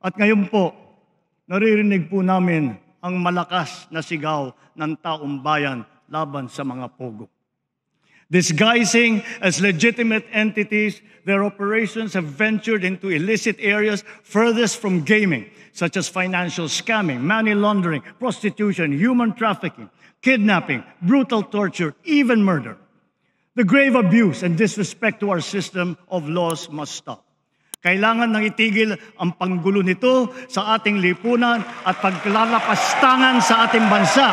At ngayon po, naririnig po namin ang malakas na sigaw ng taong bayan laban sa mga pogo. Disguising as legitimate entities, their operations have ventured into illicit areas furthest from gaming, such as financial scamming, money laundering, prostitution, human trafficking, kidnapping, brutal torture, even murder. The grave abuse and disrespect to our system of laws must stop. Kailangan nang itigil ang panggulo nito sa ating lipunan at paglalapastangan sa ating bansa.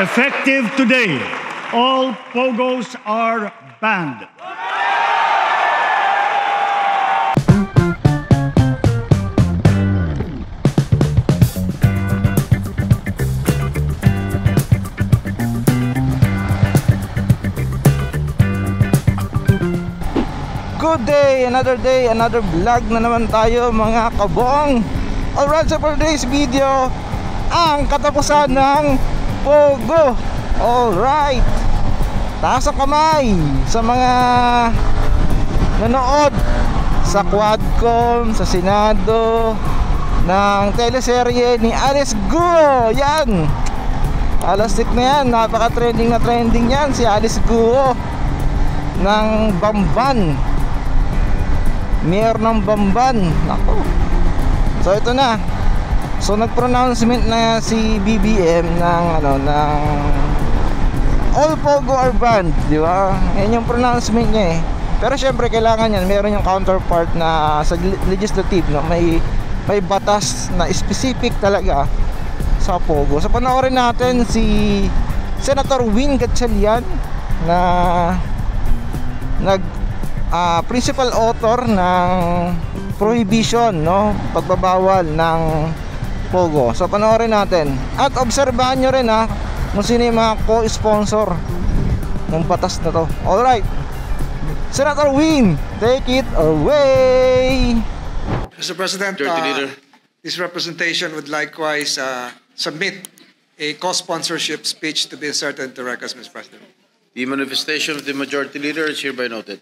Effective today, all pogos are banned. Good day, another vlog na naman tayo mga kabong. Alright, so for today's video, ang katapusan ng Pogo. Alright, taas ang kamay sa mga nanood sa Quadcom, sa Senado ng teleserye ni Alice Guo. Yan, alastik na yan, napaka-trending na trending yan si Alice Guo ng Bamban, mayor ng Bamban. Nako. So ito na. So nag-pronouncement na si BBM ng all pogo are banned, di ba? Yan yung pronouncement niya eh. Pero syempre kailangan yan, meron yung counterpart na sa legislative, no? May batas na specific talaga sa pogo. So panoorin natin si Senator Win Gatchalian na principal author ng prohibition, no? Pagbabawal ng pogo. So panoorin natin at obserbahan nyo rin kung sino yung mga co-sponsor ng batas na to. Alright, Senator Win, take it away. Mr. President, this representation would likewise submit a co-sponsorship speech to be inserted into records, Mr. President. The manifestation of the Majority Leader is hereby noted.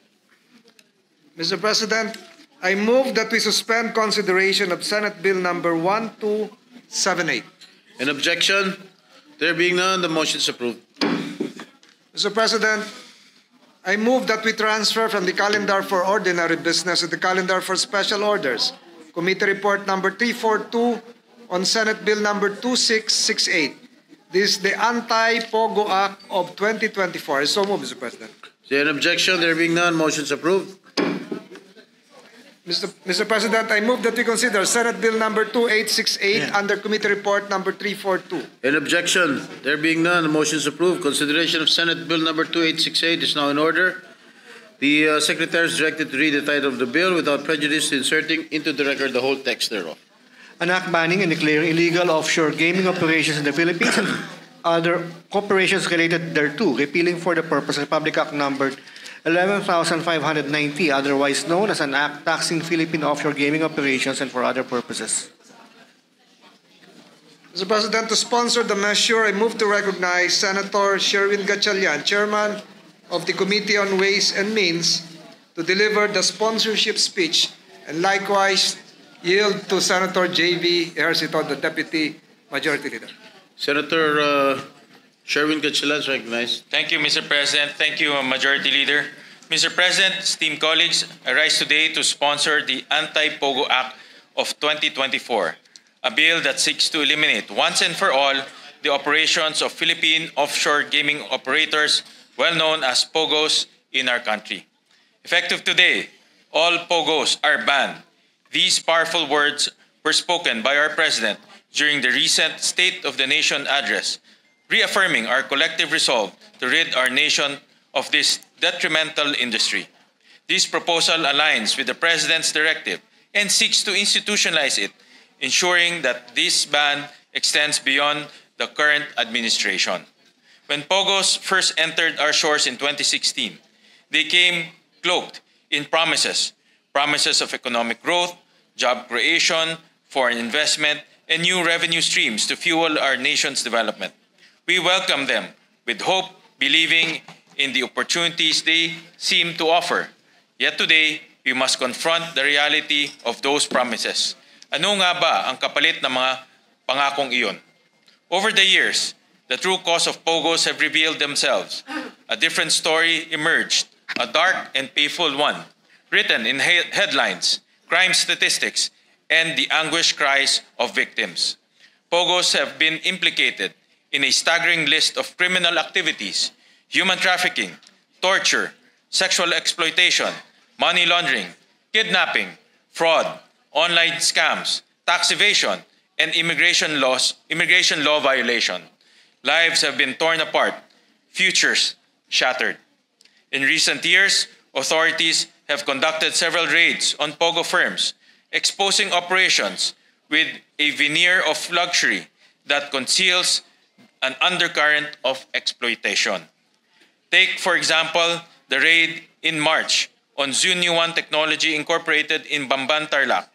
Mr. President, I move that we suspend consideration of Senate Bill number 1278. An objection? There being none, the motion is approved. Mr. President, I move that we transfer from the calendar for ordinary business to the calendar for special orders. Committee report number 342 on Senate Bill number 2668. This is the Anti-Pogo Act of 2024. So move, Mr. President. Is there an objection? There being none, motion is approved. Mr. President, I move that we consider Senate Bill number 2868 under Committee Report number 342. An objection? There being none, the motion is approved. Consideration of Senate Bill number 2868 is now in order. The Secretary is directed to read the title of the bill without prejudice, inserting into the record the whole text thereof. An act banning and declaring illegal offshore gaming operations in the Philippines and other corporations related thereto, repealing for the purpose of Republic Act number 11,590, otherwise known as an act taxing Philippine offshore gaming operations and for other purposes. Mr. President, to sponsor the measure, I move to recognize Senator Sherwin Gatchalian, Chairman of the Committee on Ways and Means, to deliver the sponsorship speech, and likewise yield to Senator J.V. Ejercito, the Deputy Majority Leader. Senator Sherwin Gatchalian is recognized. Thank you, Mr. President. Thank you, Majority Leader. Mr. President, esteemed colleagues, I rise today to sponsor the Anti-Pogo Act of 2024, a bill that seeks to eliminate once and for all the operations of Philippine offshore gaming operators, well known as POGOs, in our country. Effective today, all POGOs are banned. These powerful words were spoken by our President during the recent State of the Nation address, reaffirming our collective resolve to rid our nation of this detrimental industry. This proposal aligns with the President's directive and seeks to institutionalize it, ensuring that this ban extends beyond the current administration. When POGOs first entered our shores in 2016, they came cloaked in promises of economic growth, job creation, foreign investment, and new revenue streams to fuel our nation's development. We welcome them with hope, believing in the opportunities they seem to offer. Yet today, we must confront the reality of those promises. Ano nga ba ang kapalit ng mga pangakong iyon? Over the years, the true cause of POGOs have revealed themselves. A different story emerged, a dark and painful one, written in headlines, crime statistics, and the anguished cries of victims. POGOs have been implicated in a staggering list of criminal activities: human trafficking, torture, sexual exploitation, money laundering, kidnapping, fraud, online scams, tax evasion, and immigration law violation. Lives have been torn apart, futures shattered. In recent years, authorities have conducted several raids on POGO firms, exposing operations with a veneer of luxury that conceals an undercurrent of exploitation. Take, for example, the raid in March on Zunyuan Technology Incorporated in Bamban, Tarlac.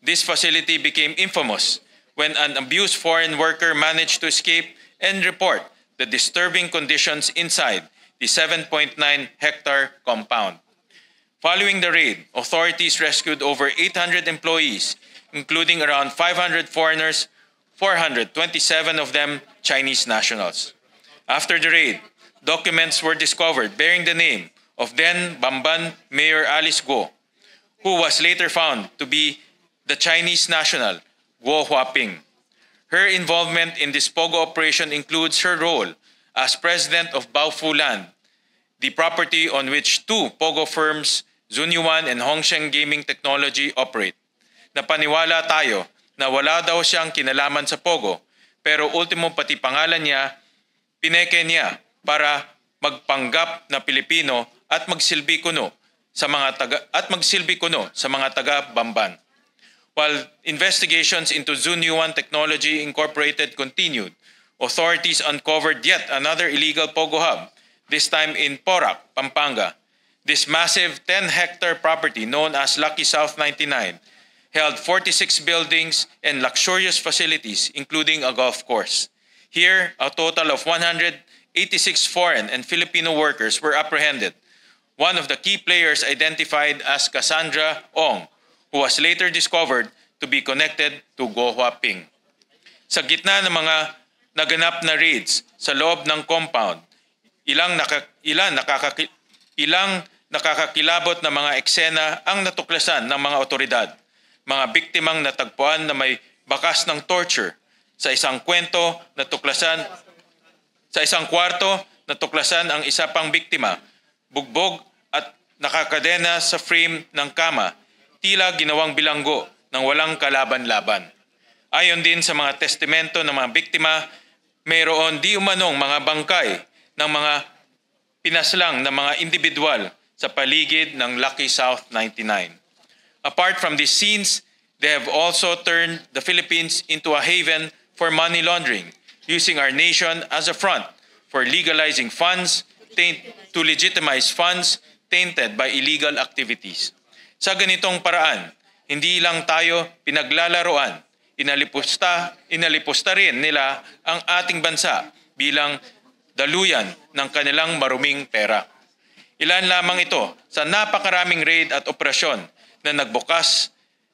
This facility became infamous when an abused foreign worker managed to escape and report the disturbing conditions inside the 7.9-hectare compound. Following the raid, authorities rescued over 800 employees, including around 500 foreigners, 427 of them Chinese nationals. After the raid, documents were discovered bearing the name of then Bamban Mayor Alice Guo, who was later found to be the Chinese national Guo Huaping. Her involvement in this POGO operation includes her role as president of Baofu Land, the property on which two POGO firms, Zunyuan and Hongsheng Gaming Technology, operate. Napaniwala tayo na wala daw siyang kinalaman sa POGO, pero ultimo pati pangalan niya, pineke niya para magpanggap na Pilipino at magsilbi kuno sa mga taga Bamban. While investigations into Zunyuan Technology Incorporated continued, authorities uncovered yet another illegal POGO hub, this time in Porac, Pampanga. This massive 10-hectare property known as Lucky South 99 held 46 buildings and luxurious facilities, including a golf course. Here, a total of 186 foreign and Filipino workers were apprehended. One of the key players identified as Cassandra Ong, who was later discovered to be connected to Guo Huaping. Sa gitna ng mga naganap na raids sa loob ng compound, ilang nakakakilabot na mga eksena ang natuklasan ng mga otoridad. Mga biktimang natagpuan na may bakas ng torture. Sa isang kwarto, natuklasan ang isa pang biktima, bugbog at nakakadena sa frame ng kama, tila ginawang bilanggo ng walang kalaban-laban. Ayon din sa mga testamento ng mga biktima, mayroon di umanong mga bangkay ng mga pinaslang na mga individual sa paligid ng Lucky South 99. Apart from these scenes, they have also turned the Philippines into a haven for money laundering, using our nation as a front for legalizing funds to legitimize funds tainted by illegal activities. Sa ganitong paraan, hindi lang tayo pinaglalaroan, inalipusta rin nila ang ating bansa bilang daluyan ng kanilang maruming pera. Ilan lamang ito sa napakaraming raid at operasyon na nagbukas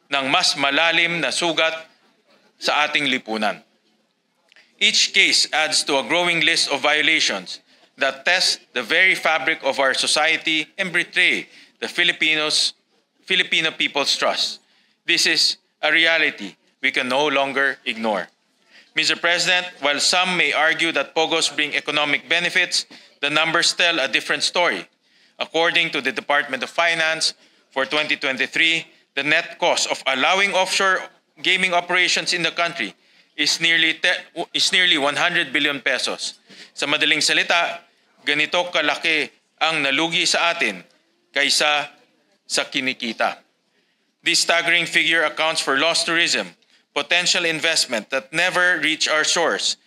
ng mas malalim na sugat sa ating lipunan. Each case adds to a growing list of violations that test the very fabric of our society and betray the Filipino people's trust. This is a reality we can no longer ignore. Mr. President, while some may argue that POGOs bring economic benefits, the numbers tell a different story. According to the Department of Finance, for 2023, the net cost of allowing offshore gaming operations in the country is nearly 100 billion pesos. Sa madaling salita, ganito kalaki ang nalugi sa atin kaysa sa kinikita. This staggering figure accounts for lost tourism, potential investment that never reach our shores,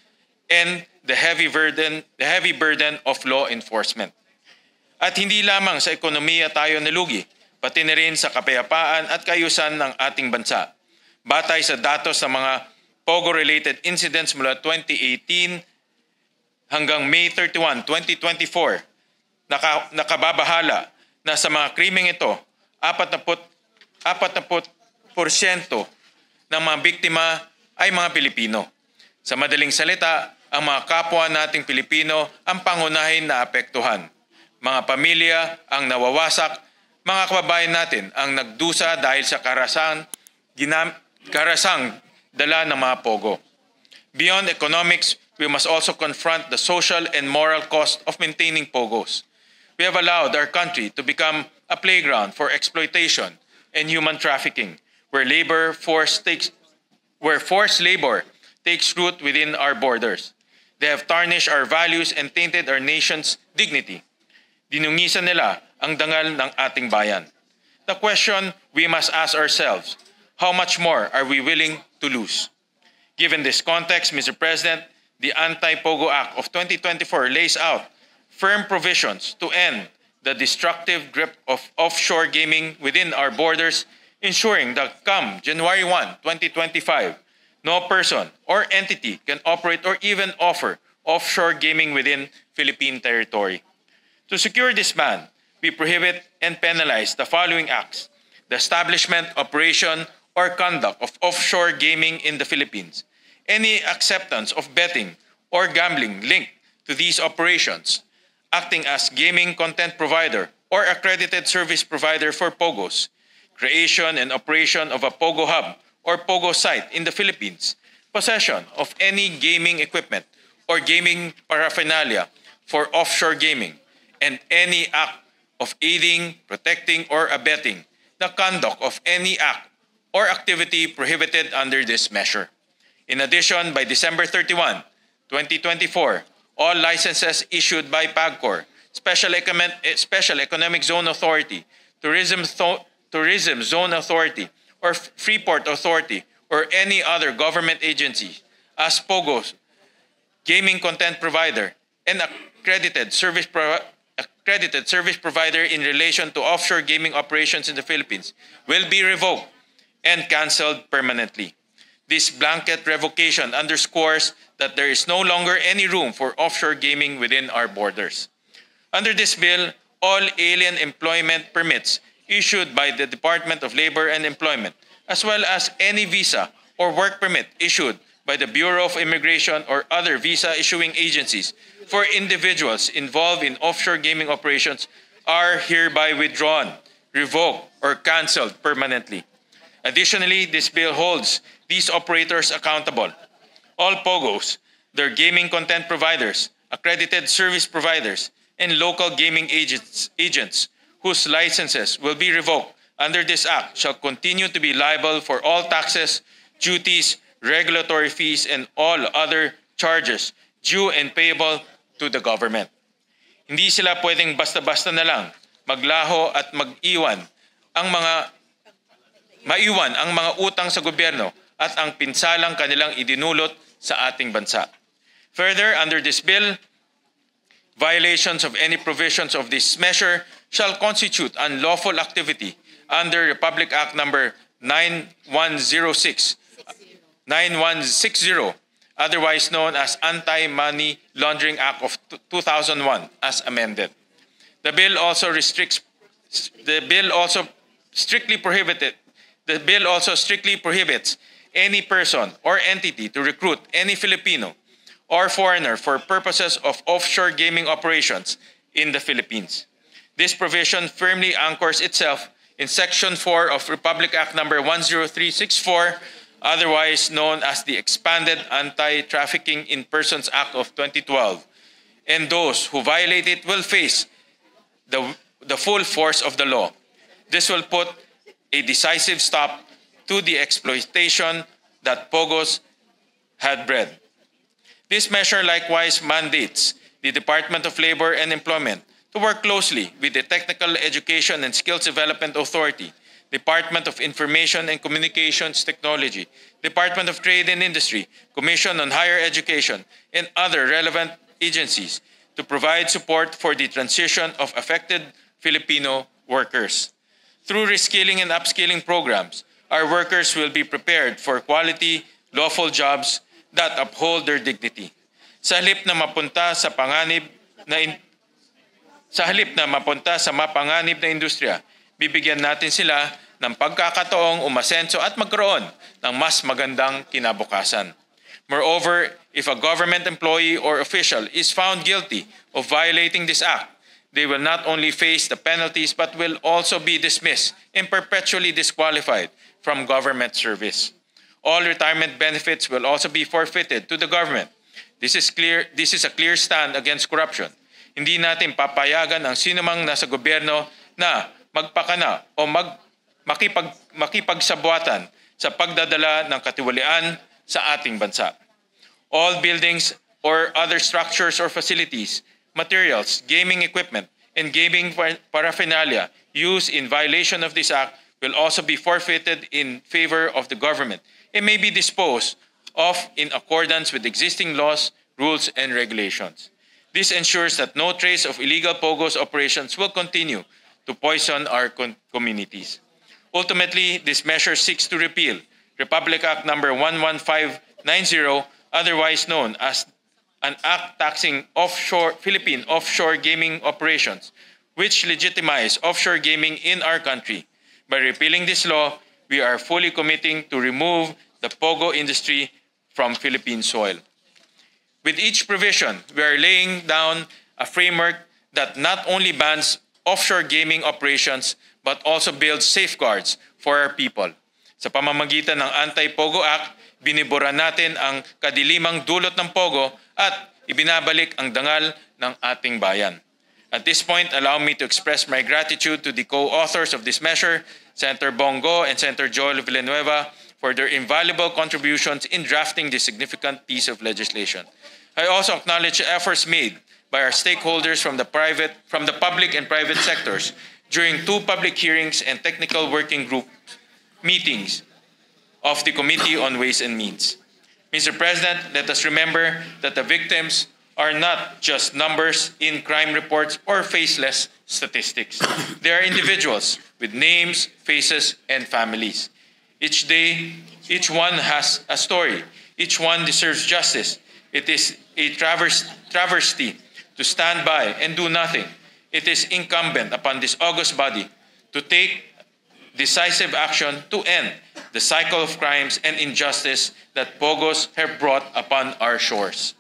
and the heavy burden of law enforcement. At hindi lamang sa ekonomiya tayo nalugi, pati na rin sa kapayapaan at kaayusan ng ating bansa. Batay sa datos ng mga POGO-related incidents mula 2018 hanggang May 31, 2024, nakababahala na sa mga krimeng ito, 40% ng mga biktima ay mga Pilipino. Sa madaling salita, ang mga kapwa nating Pilipino ang pangunahin na apektuhan. Mga pamilya ang nawawasak, mga kababayan natin ang nagdusa dahil sa karasang dala ng mga pogo. Beyond economics, we must also confront the social and moral cost of maintaining pogos. We have allowed our country to become a playground for exploitation and human trafficking, where forced labor takes root within our borders. They have tarnished our values and tainted our nation's dignity. Dinungisan nila ang dangal ng ating bayan. The question we must ask ourselves, how much more are we willing to lose? Given this context, Mr. President, the Anti-Pogo Act of 2024 lays out firm provisions to end the destructive grip of offshore gaming within our borders, ensuring that come January 1, 2025, no person or entity can operate or even offer offshore gaming within Philippine territory. To secure this ban, we prohibit and penalize the following acts: the establishment, operation, or conduct of offshore gaming in the Philippines, any acceptance of betting or gambling linked to these operations, acting as gaming content provider or accredited service provider for POGOs, creation and operation of a POGO hub or POGO site in the Philippines, possession of any gaming equipment or gaming paraphernalia for offshore gaming, and any act of aiding, protecting, or abetting the conduct of any act or activity prohibited under this measure. In addition, by December 31, 2024, all licenses issued by PAGCOR, Special Economic Zone Authority, Tourism Zone Authority, or Freeport Authority, or any other government agency as POGOs, gaming content provider, and accredited service provider in relation to offshore gaming operations in the Philippines will be revoked and canceled permanently. This blanket revocation underscores that there is no longer any room for offshore gaming within our borders. Under this bill, all alien employment permits issued by the Department of Labor and Employment, as well as any visa or work permit issued by the Bureau of Immigration or other visa-issuing agencies for individuals involved in offshore gaming operations are hereby withdrawn, revoked, or canceled permanently. Additionally, this bill holds these operators accountable. All POGOs, their gaming content providers, accredited service providers, and local gaming agents whose licenses will be revoked under this act shall continue to be liable for all taxes, duties, regulatory fees, and all other charges due and payable to the government. Hindi sila pwedeng basta-basta na lang maglaho at maiwan ang mga utang sa gobyerno at ang pinsalang kanilang idinulot sa ating bansa. Further, under this bill, violations of any provisions of this measure shall constitute unlawful activity under Republic Act Number 9160, otherwise known as Anti-Money Laundering Act of 2001, as amended. The bill also strictly prohibits any person or entity to recruit any Filipino or foreigner for purposes of offshore gaming operations in the Philippines. This provision firmly anchors itself in Section 4 of Republic Act Number 10364, otherwise known as the Expanded Anti-Trafficking in Persons Act of 2012, and those who violate it will face the full force of the law. This will put a decisive stop to the exploitation that POGOs had bred. This measure likewise mandates the Department of Labor and Employment to work closely with the Technical Education and Skills Development Authority, Department of Information and Communications Technology, Department of Trade and Industry, Commission on Higher Education, and other relevant agencies to provide support for the transition of affected Filipino workers. Through reskilling and upskilling programs, our workers will be prepared for quality, lawful jobs that uphold their dignity. Sa halip na mapunta sa mapanganib na industriya, bibigyan natin sila ng pagkakataong umasenso at magkaroon ng mas magandang kinabukasan. Moreover, if a government employee or official is found guilty of violating this act, they will not only face the penalties but will also be dismissed and perpetually disqualified from government service. All retirement benefits will also be forfeited to the government. This is a clear stand against corruption. Hindi natin papayagan ang sinumang nasa gobyerno na magpakana o makipagsabwatan sa pagdadala ng katiwalian sa ating bansa. All buildings or other structures or facilities, materials, gaming equipment, and gaming paraphernalia used in violation of this act will also be forfeited in favor of the government. It may be disposed of in accordance with existing laws, rules, and regulations. This ensures that no trace of illegal POGO's operations will continue to poison our communities. Ultimately, this measure seeks to repeal Republic Act No. 11590, otherwise known as an act taxing Philippine offshore gaming operations, which legitimize offshore gaming in our country. By repealing this law, we are fully committing to remove the POGO industry from Philippine soil. With each provision, we are laying down a framework that not only bans offshore gaming operations but also builds safeguards for our people. Sa pamamagitan ng Anti-POGO Act, binibura natin ang kadilimang dulot ng POGO at ibinabalik ang dangal ng ating bayan. At this point, allow me to express my gratitude to the co-authors of this measure, Senator Bongo and Senator Joel Villanueva, for their invaluable contributions in drafting this significant piece of legislation. I also acknowledge the efforts made by our stakeholders from the public and private sectors during 2 public hearings and technical working group meetings of the Committee on Ways and Means. Mr. President, let us remember that the victims are not just numbers in crime reports or faceless statistics. They are individuals with names, faces, and families. Each day, each one has a story. Each one deserves justice. It is a travesty to stand by and do nothing. It is incumbent upon this august body to take decisive action to end the cycle of crimes and injustice that POGOs have brought upon our shores.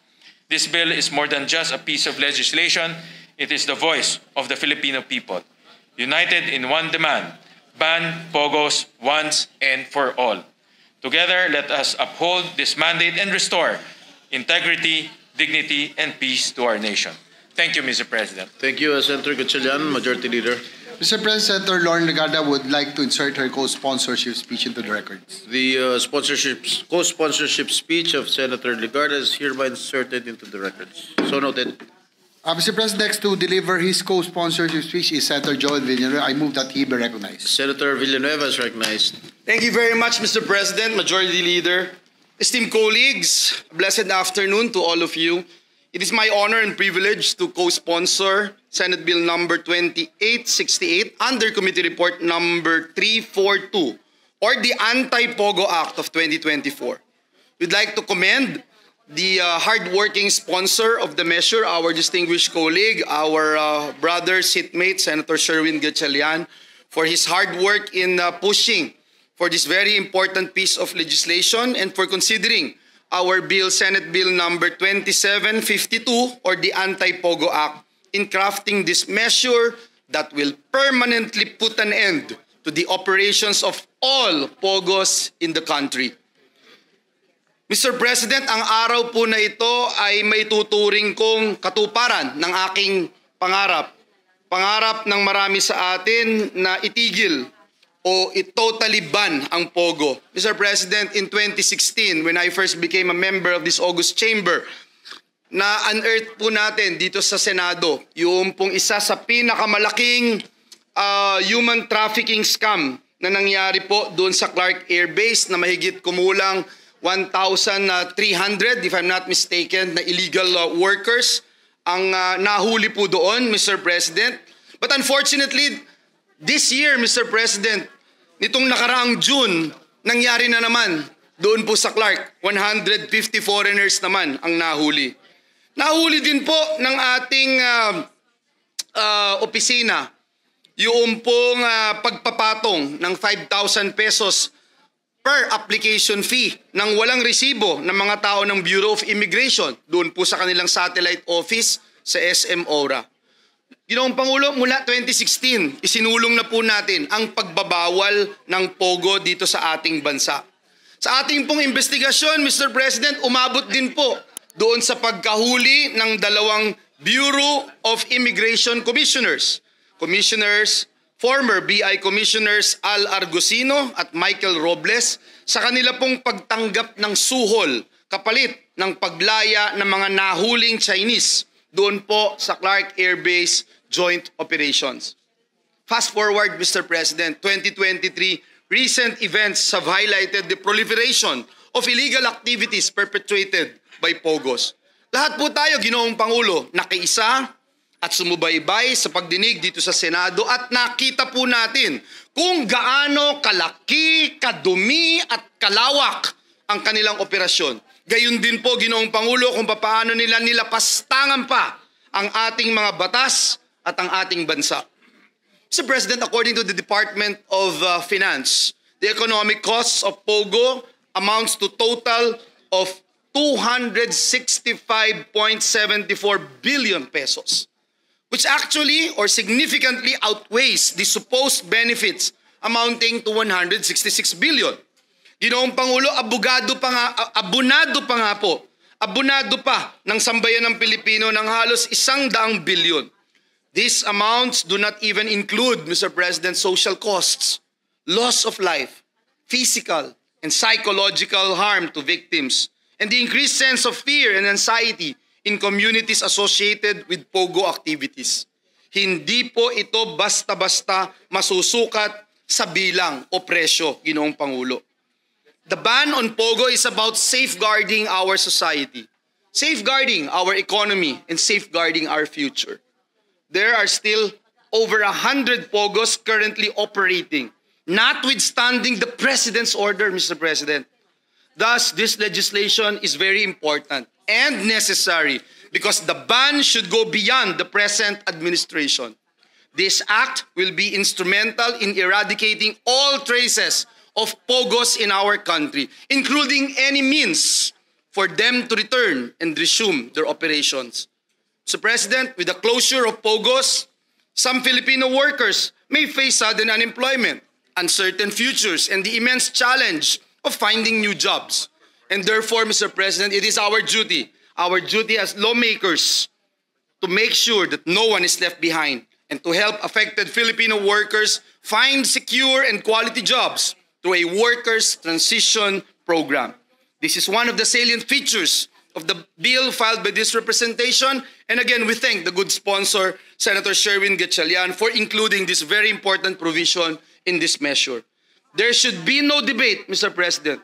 This bill is more than just a piece of legislation. It is the voice of the Filipino people, united in one demand: ban POGOs once and for all. Together, let us uphold this mandate and restore integrity, dignity, and peace to our nation. Thank you, Mr. President. Thank you, Senator Gatchalian, Majority Leader. Mr. President, Senator Lauren Legarda would like to insert her co-sponsorship speech into the records. The co-sponsorship speech of Senator Legarda is hereby inserted into the records. So noted. Mr. President, next to deliver his co-sponsorship speech is Senator Joel Villanueva. I move that he be recognized. Senator Villanueva is recognized. Thank you very much, Mr. President, Majority Leader. Esteemed colleagues, blessed afternoon to all of you. It is my honor and privilege to co-sponsor Senate Bill number 2868 under Committee Report number 342, or the Anti-POGO Act of 2024. We'd like to commend the hard-working sponsor of the measure, our distinguished colleague, our brother, seatmate, Senator Sherwin Gatchalian, for his hard work in pushing for this very important piece of legislation and for considering our bill, Senate Bill number 2752, or the Anti-POGO Act, in crafting this measure that will permanently put an end to the operations of all POGOs in the country. Mr. President, ang araw po na ito ay may tuturing kong katuparan ng aking pangarap. Pangarap ng marami sa atin na itigil o totally ban ang POGO. Mr. President, in 2016, when I first became a member of this august chamber, na-unearth po natin dito sa Senado yung pong isa sa pinakamalaking human trafficking scam na nangyari po doon sa Clark Air Base na mahigit kumulang 1,300, if I'm not mistaken, na illegal workers ang nahuli po doon, Mr. President. But unfortunately, This year, Mr. President, nitong nakaraang June, nangyari na naman doon po sa Clark, 150 foreigners naman ang nahuli. Nahuli din po ng ating opisina yung pong pagpapatong ng 5,000 pesos per application fee ng walang resibo ng mga tao ng Bureau of Immigration doon po sa kanilang satellite office sa SM Ora. Ginoong Pangulo, mula 2016, isinulong na po natin ang pagbabawal ng pogo dito sa ating bansa. Sa ating pong investigasyon, Mr. President, umabot din po doon sa pagkahuli ng dalawang Bureau of Immigration Commissioners. Former BI Commissioners Al Argusino at Michael Robles sa kanila pong pagtanggap ng suhol kapalit ng paglaya ng mga nahuling Chinese doon po sa Clark Air Base Joint Operations. Fast forward, Mr. President, 2023, recent events have highlighted the proliferation of illegal activities perpetrated by POGOs. Lahat po tayo, Ginoong Pangulo, nakiisa at sumubaybay sa pagdinig dito sa Senado at nakita po natin kung gaano kalaki, kadumi at kalawak ang kanilang operasyon. Gayun din po, Ginoong Pangulo, kung paano nila nilapastangan pa ang ating mga batas at ang ating bansa. Mr. President, according to the Department of Finance, the economic costs of POGO amounts to total of 265.74 billion pesos. Which actually or significantly outweighs the supposed benefits amounting to 166 billion. Ginoong Pangulo, abonado pa ng sambayan ng Pilipino ng halos 100 bilyon. These amounts do not even include, Mr. President, social costs, loss of life, physical and psychological harm to victims, and the increased sense of fear and anxiety in communities associated with POGO activities. Hindi po ito basta-basta masusukat sa bilang o presyo, Ginoong Pangulo. The ban on POGO is about safeguarding our society, safeguarding our economy, and safeguarding our future. There are still over 100 POGOs currently operating, notwithstanding the President's order, Mr. President. Thus, this legislation is very important and necessary because the ban should go beyond the present administration. This act will be instrumental in eradicating all traces of POGOs in our country, including any means for them to return and resume their operations. Mr. President, with the closure of POGOs, some Filipino workers may face sudden unemployment, uncertain futures, and the immense challenge of finding new jobs. And therefore, Mr. President, it is our duty as lawmakers to make sure that no one is left behind and to help affected Filipino workers find secure and quality jobs through a workers' transition program. This is one of the salient features of the bill filed by this representation. And again, we thank the good sponsor, Senator Sherwin Gatchalian, for including this very important provision in this measure. There should be no debate, Mr. President,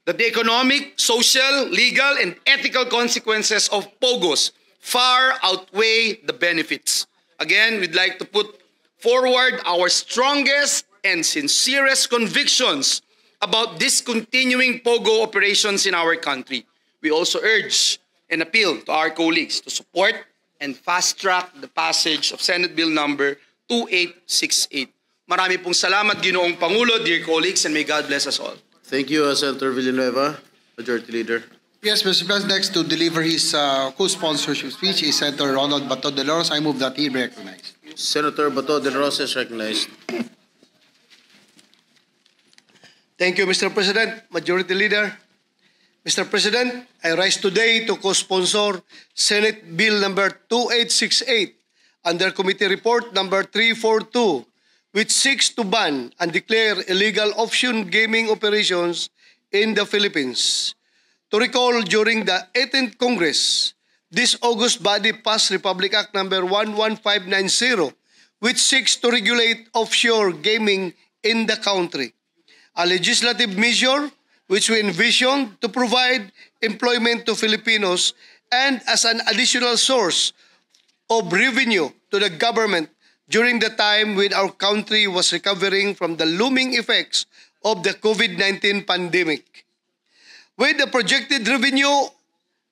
that the economic, social, legal, and ethical consequences of POGOs far outweigh the benefits. Again, we'd like to put forward our strongest and sincerest convictions about discontinuing POGO operations in our country. We also urge and appeal to our colleagues to support and fast-track the passage of Senate Bill number 2868. Marami pong salamat, Ginoong Pangulo, dear colleagues, and may God bless us all. Thank you, Senator Villanueva. Majority Leader. Yes, Mr. President, next to deliver his co-sponsorship speech is Senator Ronald Bato de la Rosa. I move that he be recognized. Senator Bato de la Rosa is recognized. Thank you, Mr. President. Majority Leader. Mr. President, I rise today to co-sponsor Senate Bill number 2868 under Committee Report number 342, which seeks to ban and declare illegal option gaming operations in the Philippines. To recall, during the 18th Congress, this August body passed Republic Act number 11590, which seeks to regulate offshore gaming in the country. A legislative measure which we envision to provide employment to Filipinos and as an additional source of revenue to the government during the time when our country was recovering from the looming effects of the COVID-19 pandemic. With the projected revenue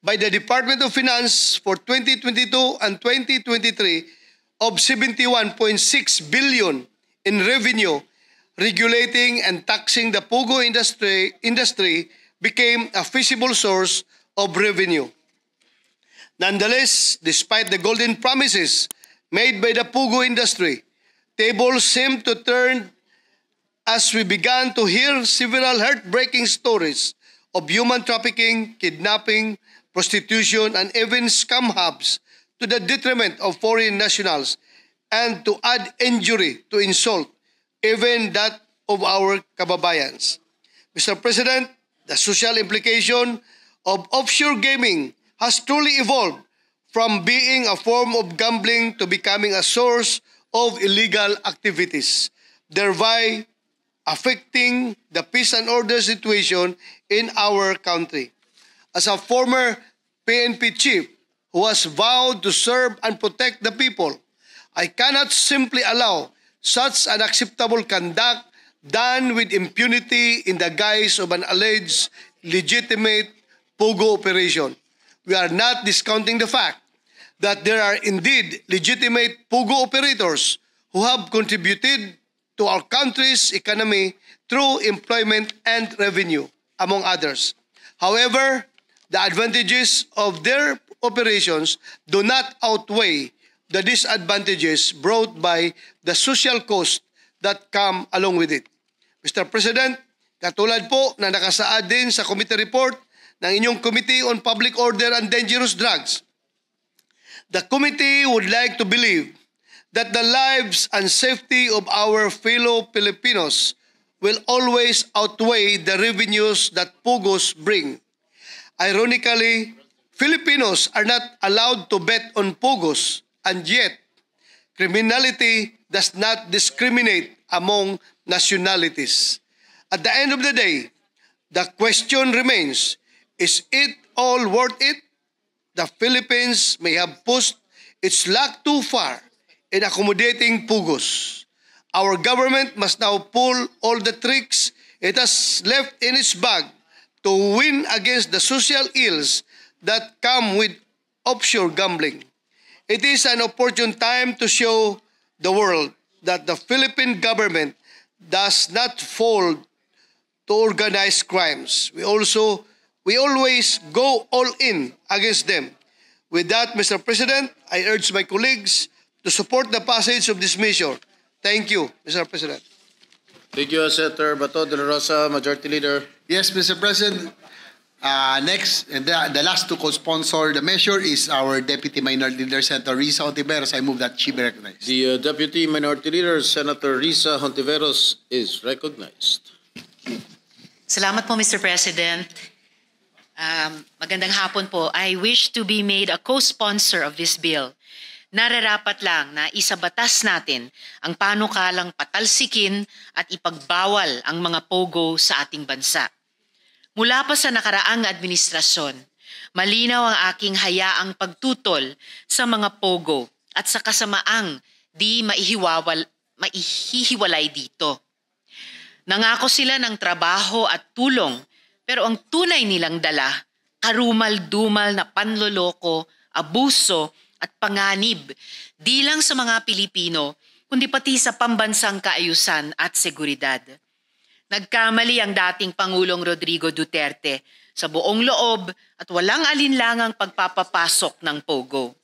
by the Department of Finance for 2022 and 2023 of 71.6 billion in revenue, regulating and taxing the POGO industry became a feasible source of revenue. Nonetheless, despite the golden promises made by the POGO industry, tables seemed to turn as we began to hear several heartbreaking stories of human trafficking, kidnapping, prostitution, and even scam hubs to the detriment of foreign nationals, and to add injury to insult, even that of our kababayans. Mr. President, the social implication of offshore gaming has truly evolved from being a form of gambling to becoming a source of illegal activities, thereby affecting the peace and order situation in our country. As a former PNP chief who has vowed to serve and protect the people, I cannot simply allow such unacceptable conduct done with impunity in the guise of an alleged legitimate POGO operation. We are not discounting the fact that there are indeed legitimate POGO operators who have contributed to our country's economy through employment and revenue, among others. However, the advantages of their operations do not outweigh the disadvantages brought by the social cost that come along with it. Mr. President, katulad po na nakasaad din sa committee report ng inyong Committee on Public Order and Dangerous Drugs, the committee would like to believe that the lives and safety of our fellow Filipinos will always outweigh the revenues that POGOs bring. Ironically, Filipinos are not allowed to bet on POGOs, and yet criminality does not discriminate among nationalities. At the end of the day, the question remains, is it all worth it? The Philippines may have pushed its luck too far in accommodating POGOs. Our government must now pull all the tricks it has left in its bag to win against the social ills that come with offshore gambling. It is an opportune time to show the world that the Philippine government does not fall to organized crimes. We always go all in against them. With that, Mr. President, I urge my colleagues to support the passage of this measure. Thank you, Mr. President. Thank you, Senator Bato de la Rosa, Majority Leader. Yes, Mr. President. Next, the last to co-sponsor the measure is our Deputy Minority Leader, Senator Risa Hontiveros. I move that she be recognized. The Deputy Minority Leader, Senator Risa Hontiveros, is recognized. Salamat po, Mr. President. Magandang hapon po. I wish to be made a co-sponsor of this bill. Nararapat lang na isabatas natin ang panukalang patalsikin at ipagbawal ang mga POGO sa ating bansa. Mula pa sa nakaraang administrasyon, malinaw ang aking hayaang pagtutol sa mga POGO at sa kasamaang di maihihiwalay dito. Nangako sila ng trabaho at tulong, pero ang tunay nilang dala, karumal-dumal na panloloko, abuso at panganib, di lang sa mga Pilipino, kundi pati sa pambansang kaayusan at seguridad. Nagkamali ang dating Pangulong Rodrigo Duterte sa buong loob at walang alinlangang pagpapapasok ng POGO.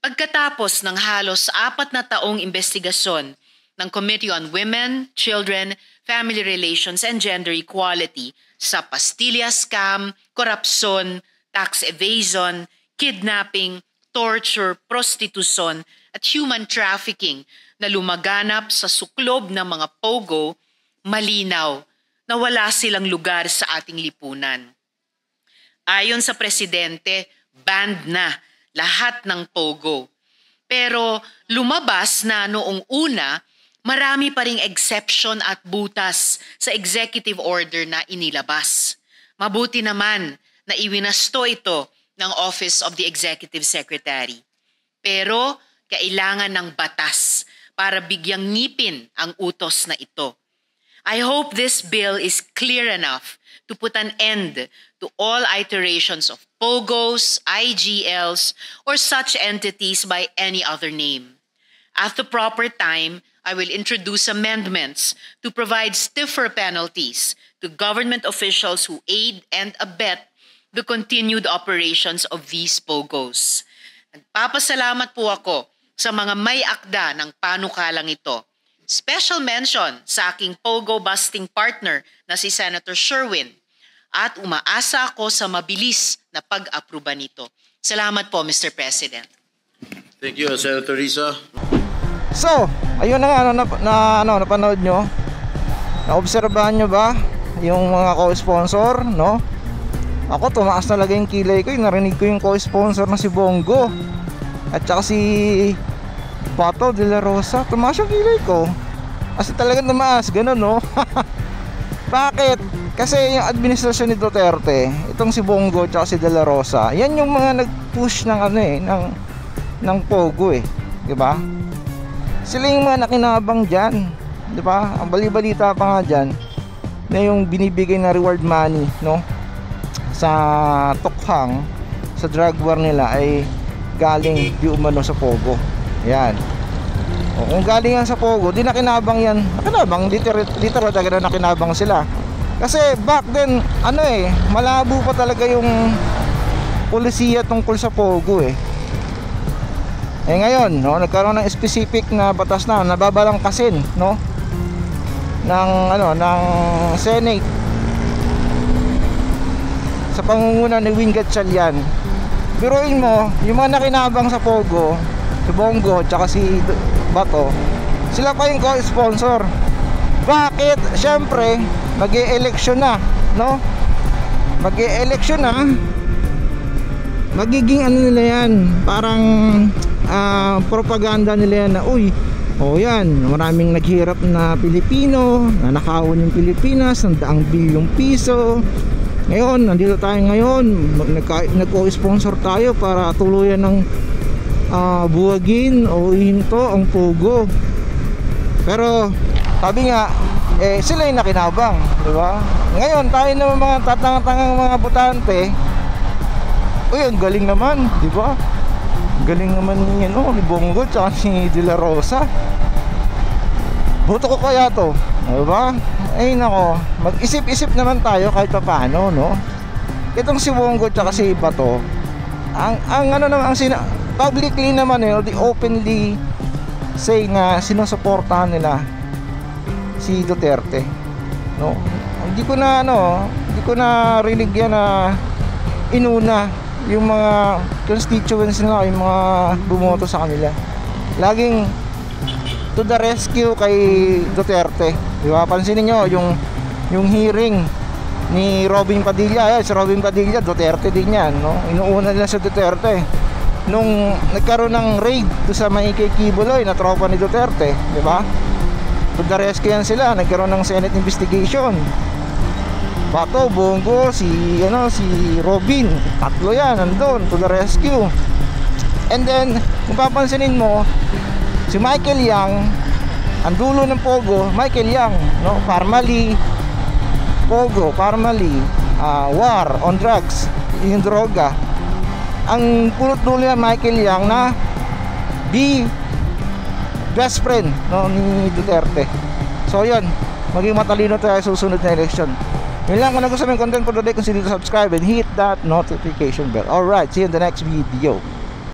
Pagkatapos ng halos 4 na taong investigasyon ng Committee on Women, Children, Family Relations and Gender Equality sa Pastilla Scam, korupsyon, tax evasion, kidnapping, torture, prostitution at human trafficking na lumaganap sa suklob ng mga POGO, malinaw na wala silang lugar sa ating lipunan. Ayon sa Presidente, banned na lahat ng POGO. Pero lumabas na noong una, marami pa ring exception at butas sa executive order na inilabas. Mabuti naman na iwinasto ito ng Office of the Executive Secretary. Pero kailangan ng batas para bigyang ngipin ang utos na ito. I hope this bill is clear enough to put an end to all iterations of POGOs, IGLs, or such entities by any other name. At the proper time, I will introduce amendments to provide stiffer penalties to government officials who aid and abet the continued operations of these POGOs. Nagpapasalamat po ako sa mga may akda ng panukalang ito. Special mention sa aking POGO-busting partner na si Senator Sherwin at umaasa ako sa mabilis na pag-aproba nito. Salamat po, Mr. President. Thank you, Senator Risa. So, ayun na nga, napanood nyo? Naobserbahan nyo ba yung mga co-sponsor, no? Ako, tumaas talaga yung kilay ko. Narinig ko yung co-sponsor na si Bongo at saka si Bato de la Rosa. Tumaas yung kilay ko. Kasi talagang tumaas, ganun, no? Bakit? Kasi yung administrasyon ni Duterte, itong si Bongo at saka si de la Rosa, yan yung mga nag-push ng ng Pogo, diba? Sila yung mga nakinabang dyan, di ba? Ang bali-balita pa nga dyan na yung binibigay na reward money, no, sa tukhang, sa drug war nila ay galing di umano sa Pogo. Yan. O kung galing yan sa Pogo, di nakinabang yan. Nakinabang, literal talaga na nakinabang sila. Kasi back then, malabo pa talaga yung polisiya tungkol sa Pogo ngayon, no, nagkaroon ng specific na batas na nababalangkasin, no, ng Senate sa pangunguna ni Win Gatchalian. Biruin mo, yung mga nakinabang sa Pogo, si Bongo tsaka si Bato, sila pa yung co-sponsor. Bakit? Siyempre, mag-e-election na, no? Mag-e-election na. Magiging nila yan, parang propaganda nila yan na yan, maraming naghirap na Pilipino, nanakawan yung Pilipinas ng daang bilyong piso. Ngayon, nandito tayo ngayon, nag-co-sponsor tayo para tuluyan ng buwagin o hinto ang Pogo. Pero sabi nga, sila yung nakinabang, diba? Ngayon, tayo naman mga tatanga-tangang mga botante, ang galing naman, diba? Galing naman ni Bongo tsaka ni De La Rosa. Boto ko kaya to, diba? Nako, mag-isip-isip naman tayo kahit pa paano, no? Itong si Bongo tsaka si Bato, publicly naman they openly say na sinusuportahan nila si Duterte, no? Hindi ko na rinig yan na inuna yung mga constituents nila, yung mga bumoto sa kanila. Laging to the rescue kay Duterte, di ba? Pansinin nyo yung hearing ni Robin Padilla. Si Robin Padilla, Duterte din yan, no? Inuuna nila sa Duterte nung nagkaroon ng raid do sa Maikay Kibuloy na tropa ni Duterte, di ba? To the rescue yan sila, nagkaroon ng Senate investigation. Bato, Bongo, si Robin, tatlo yan nandun to the rescue. And then kung papansinin mo, si Michael Yang, ang dulo ng Pogo, Michael Yang, no? Parmali, Pogo, Parmali, war on drugs, yung droga. Ang pulot dulo yan, Michael Yang, na best friend, no, ni Duterte. So yun, maging matalino tayo sa susunod na election. Yun lang, kung nagustuhan yung content for today, consider to subscribe and hit that notification bell. Alright, see you in the next video.